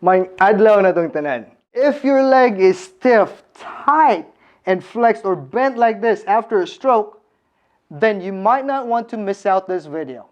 May adlaw na tong tanan. If your leg is stiff, tight, and flexed or bent like this after a stroke, then you might not want to miss out this video.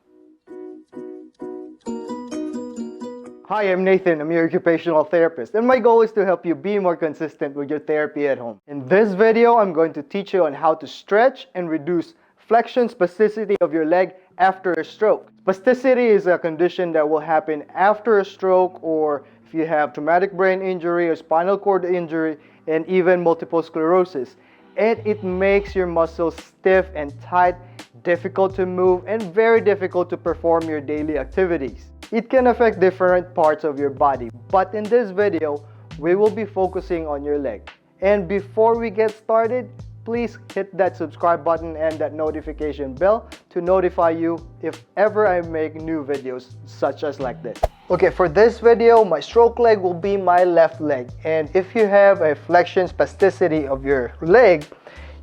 Hi, I'm Nathan. I'm your occupational therapist, and my goal is to help you be more consistent with your therapy at home. In this video, I'm going to teach you on how to stretch and reduce flexion spasticity of your leg after a stroke. Spasticity is a condition that will happen after a stroke, or if you have traumatic brain injury or spinal cord injury, and even multiple sclerosis. And it makes your muscles stiff and tight, difficult to move, and very difficult to perform your daily activities. It can affect different parts of your body, but in this video, we will be focusing on your leg. And before we get started, please hit that subscribe button and that notification bell to notify you if ever I make new videos such as like this. Okay, for this video, my stroke leg will be my left leg. And if you have a flexion spasticity of your leg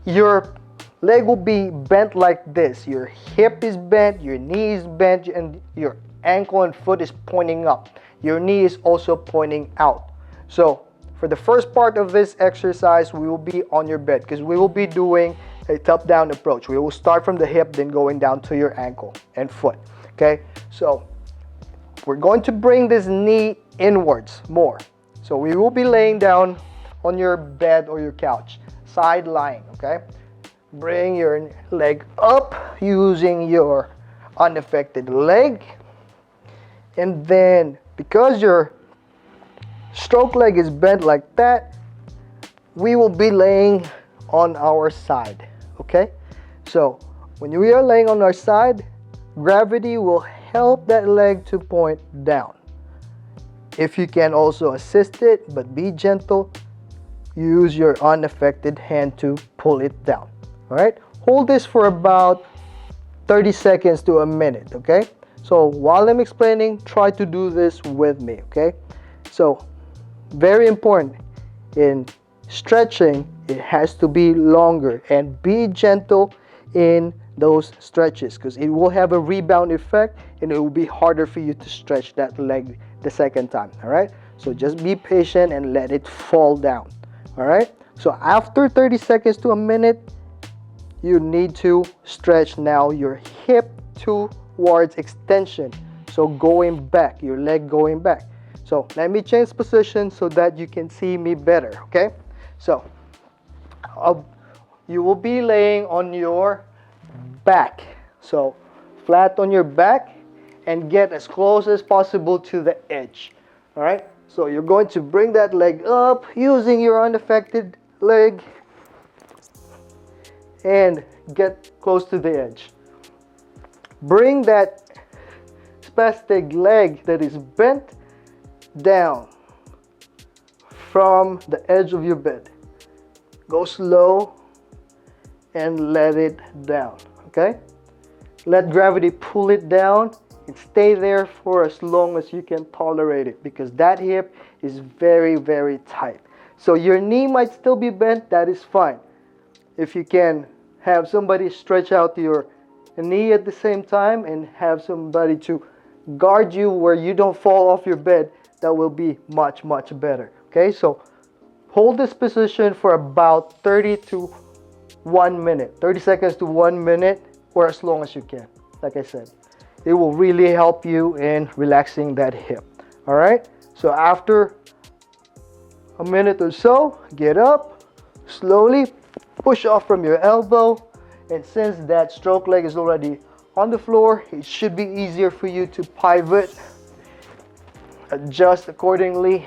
will be bent like this. Your hip is bent, your knee is bent, and your ankle and foot is pointing up. Your knee is also pointing out. So for the first part of this exercise, we will be on your bed because we will be doing a top-down approach. We will start from the hip, then going down to your ankle and foot. Okay, so we're going to bring this knee inwards more. So we will be laying down on your bed or your couch, side lying. Okay, bring your leg up using your unaffected leg, and then because your stroke leg is bent like that, we will be laying on our side. Okay, so when we are laying on our side, gravity will help that leg to point down. If you can also assist it, but be gentle, use your unaffected hand to pull it down. All right, hold this for about 30 seconds to a minute. Okay, so while I'm explaining, try to do this with me. Okay, so very important in stretching, it has to be longer, and be gentle in those stretches because it will have a rebound effect and it will be harder for you to stretch that leg the second time. All right, so just be patient and let it fall down. All right, so after 30 seconds to a minute, you need to stretch now your hip towards extension, so going back, your leg going back. So let me change position so that you can see me better. Okay, so you will be laying on your back, so flat on your back, and get as close as possible to the edge. All right, so you're going to bring that leg up using your unaffected leg and get close to the edge. Bring that spastic leg that is bent down from the edge of your bed. Go slow and let it down. Okay, let gravity pull it down and stay there for as long as you can tolerate it, because that hip is very, very tight. So your knee might still be bent, that is fine. If you can have somebody stretch out your knee at the same time and have somebody to guard you where you don't fall off your bed, that will be much, much better. Okay, so hold this position for about 30 seconds to 1 minute, or as long as you can. Like I said, it will really help you in relaxing that hip. All right, so after a minute or so, get up, slowly push off from your elbow, and since that stroke leg is already on the floor, it should be easier for you to pivot, adjust accordingly,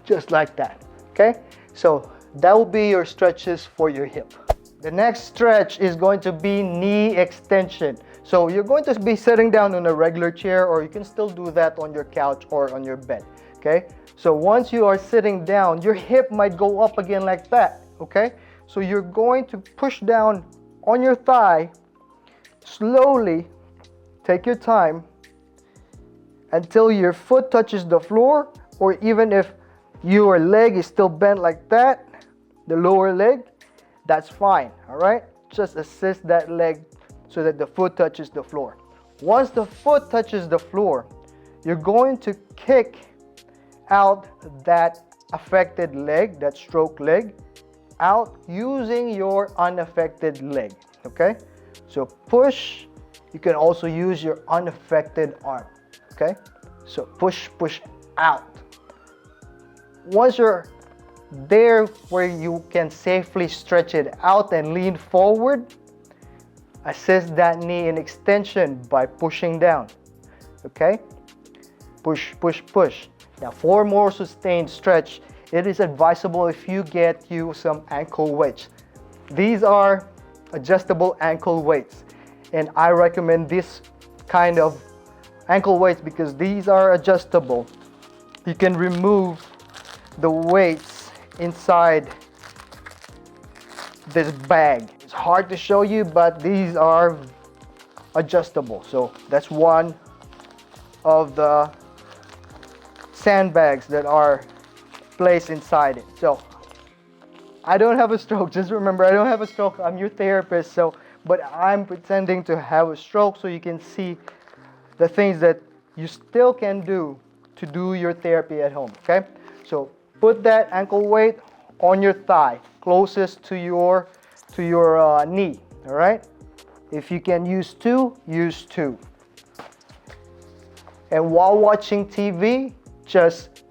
just like that. Okay, so that will be your stretches for your hip. The next stretch is going to be knee extension. So you're going to be sitting down on a regular chair, or you can still do that on your couch or on your bed. Okay, so once you are sitting down, your hip might go up again like that. Okay, so you're going to push down on your thigh slowly. Take your time until your foot touches the floor, or even if your leg is still bent like that, the lower leg, that's fine. All right, just assist that leg so that the foot touches the floor. Once the foot touches the floor, you're going to kick out that affected leg, that stroke leg, out using your unaffected leg, okay? So push, you can also use your unaffected arm, okay? So push out. Once you're there where you can safely stretch it out and lean forward, assist that knee in extension by pushing down, okay? Push. Now for more sustained stretch, it is advisable if you get you some ankle weights. These are adjustable ankle weights, and I recommend this kind of ankle weights because these are adjustable. You can remove the weights inside this bag. It's hard to show you, but these are adjustable. So that's one of the sandbags that are placed inside it. So I don't have a stroke. Just remember, I don't have a stroke. I'm your therapist. But I'm pretending to have a stroke so you can see the things that you still can do to do your therapy at home. Okay. So put that ankle weight on your thigh, closest to your knee. All right. If you can use two, use two. And while watching TV, just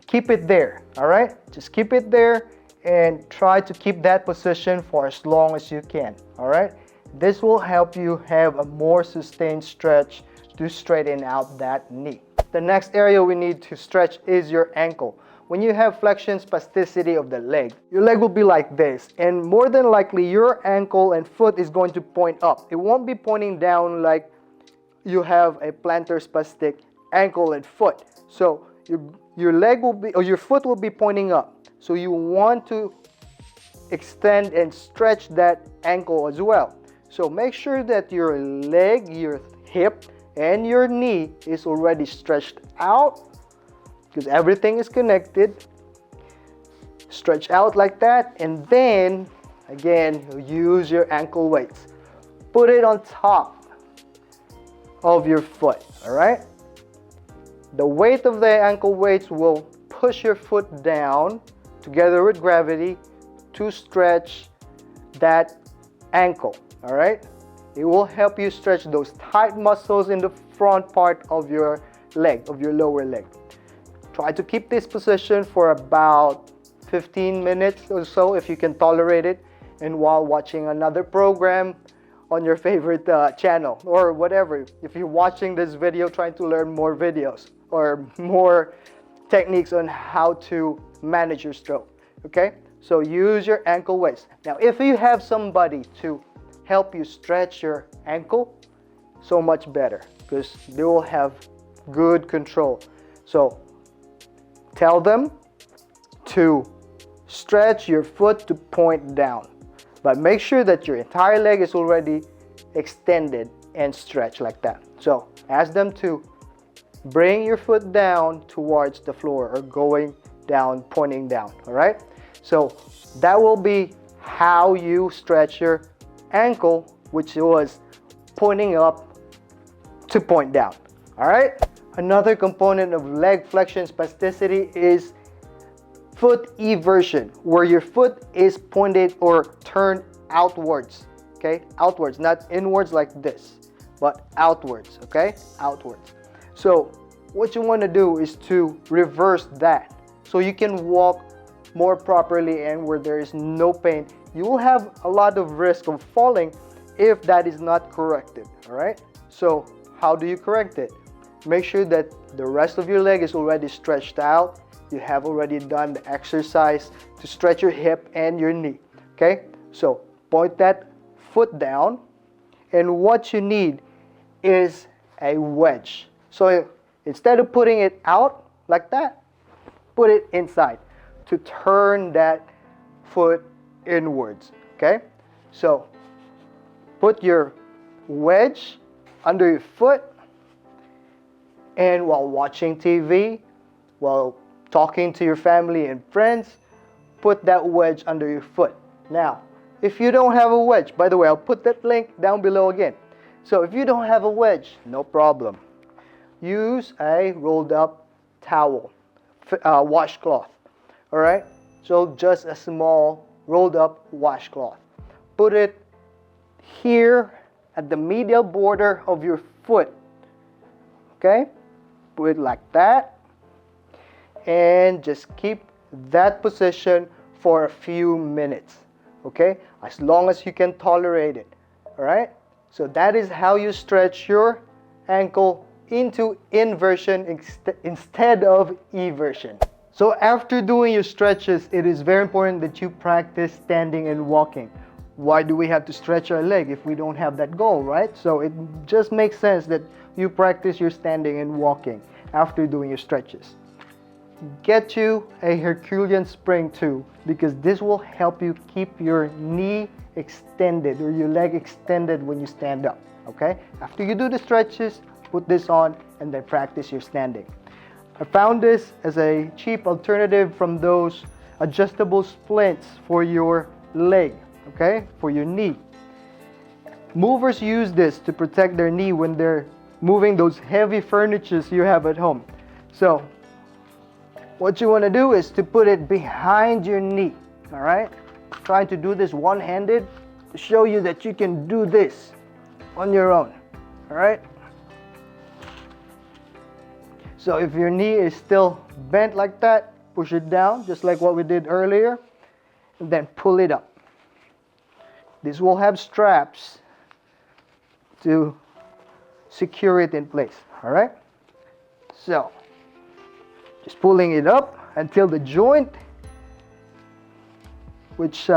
keep it there, all right? Just keep it there and try to keep that position for as long as you can, all right? This will help you have a more sustained stretch to straighten out that knee. The next area we need to stretch is your ankle. When you have flexion spasticity of the leg, your leg will be like this, and more than likely your ankle and foot is going to point up. It won't be pointing down like you have a plantar spastic ankle and foot. So your leg will be, or your foot will be pointing up. So you want to extend and stretch that ankle as well. So make sure that your leg, your hip, and your knee is already stretched out because everything is connected. Stretch out like that, and then again use your ankle weights. Put it on top of your foot, all right? The weight of the ankle weights will push your foot down together with gravity to stretch that ankle, all right? It will help you stretch those tight muscles in the front part of your leg, of your lower leg. Try to keep this position for about 15 minutes or so if you can tolerate it, and while watching another program on your favorite channel or whatever. If you're watching this video trying to learn more videos or more techniques on how to manage your stroke, okay? So use your ankle weights. Now, if you have somebody to help you stretch your ankle, so much better because they will have good control. So tell them to stretch your foot to point down, but make sure that your entire leg is already extended and stretched like that. So ask them to bring your foot down towards the floor or going down, pointing down, all right? So that will be how you stretch your ankle, which was pointing up to point down, all right? Another component of leg flexion spasticity is foot eversion, where your foot is pointed or turned outwards, okay? Outwards, not inwards like this, but outwards, okay? Outwards. So what you want to do is to reverse that so you can walk more properly and where there is no pain. You will have a lot of risk of falling if that is not corrected, all right? So how do you correct it? Make sure that the rest of your leg is already stretched out. You have already done the exercise to stretch your hip and your knee, okay? So point that foot down, and what you need is a wedge. So instead of putting it out like that, put it inside to turn that foot inwards, okay? So put your wedge under your foot, and while watching TV, while talking to your family and friends, put that wedge under your foot. Now, if you don't have a wedge, by the way, I'll put that link down below again. So if you don't have a wedge, no problem. use a rolled up towel, washcloth. All right, so just a small rolled up washcloth. Put it here at the medial border of your foot. Okay, put it like that, and just keep that position for a few minutes. Okay, as long as you can tolerate it. All right, so that is how you stretch your ankle into inversion instead of eversion. So after doing your stretches, it is very important that you practice standing and walking. Why do we have to stretch our leg if we don't have that goal, right? So it just makes sense that you practice your standing and walking after doing your stretches. Get you a Herculean spring too, because this will help you keep your knee extended or your leg extended when you stand up. Okay, after you do the stretches, put this on and then practice your standing. I found this as a cheap alternative from those adjustable splints for your leg, okay, for your knee. Movers use this to protect their knee when they're moving those heavy furnitures you have at home. So what you want to do is to put it behind your knee. All right, trying to do this one-handed to show you that you can do this on your own. All right, so if your knee is still bent like that, push it down just like what we did earlier, and then pull it up. This will have straps to secure it in place. All right, so just pulling it up until the joint, which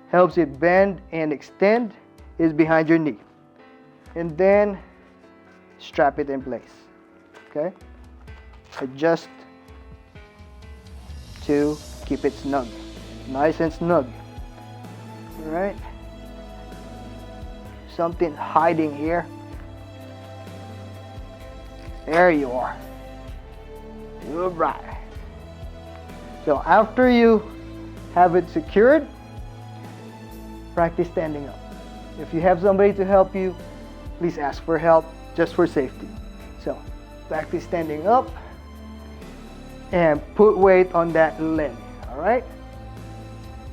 helps it bend and extend, is behind your knee. And then strap it in place. Okay? Adjust to keep it snug. Nice and snug. Alright? Something hiding here. There you are. Alright. So after you have it secured, practice standing up. If you have somebody to help you, please ask for help just for safety. So practice standing up and put weight on that leg. Alright?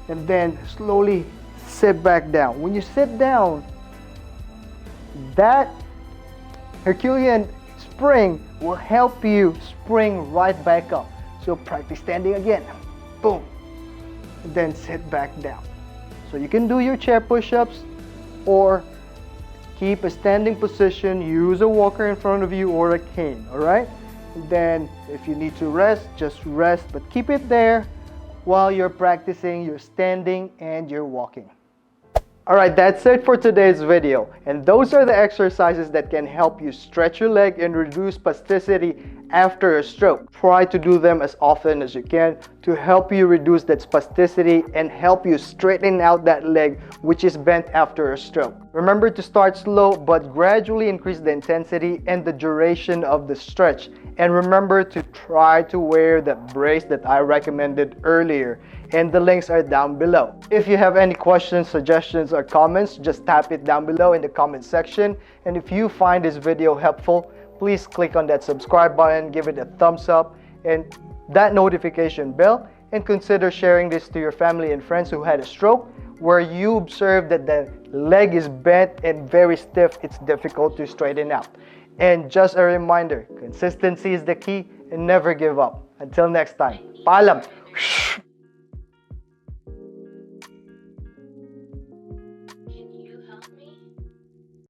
And then slowly sit back down. When you sit down, that Herculean spring will help you spring right back up. So practice standing again. Boom. And then sit back down. So you can do your chair push-ups or keep a standing position, use a walker in front of you or a cane, all right? And then if you need to rest, just rest, but keep it there while you're practicing your standing and your walking. Alright, that's it for today's video. And those are the exercises that can help you stretch your leg and reduce spasticity after a stroke. Try to do them as often as you can to help you reduce that spasticity and help you straighten out that leg which is bent after a stroke. Remember to start slow but gradually increase the intensity and the duration of the stretch. And remember to try to wear that brace that I recommended earlier, and the links are down below. If you have any questions, suggestions, or comments, just tap it down below in the comment section. And if you find this video helpful, please click on that subscribe button, give it a thumbs up and that notification bell, and consider sharing this to your family and friends who had a stroke where you observe that the leg is bent and very stiff. It's difficult to straighten out. And just a reminder, consistency is the key and never give up. Until next time, paalam!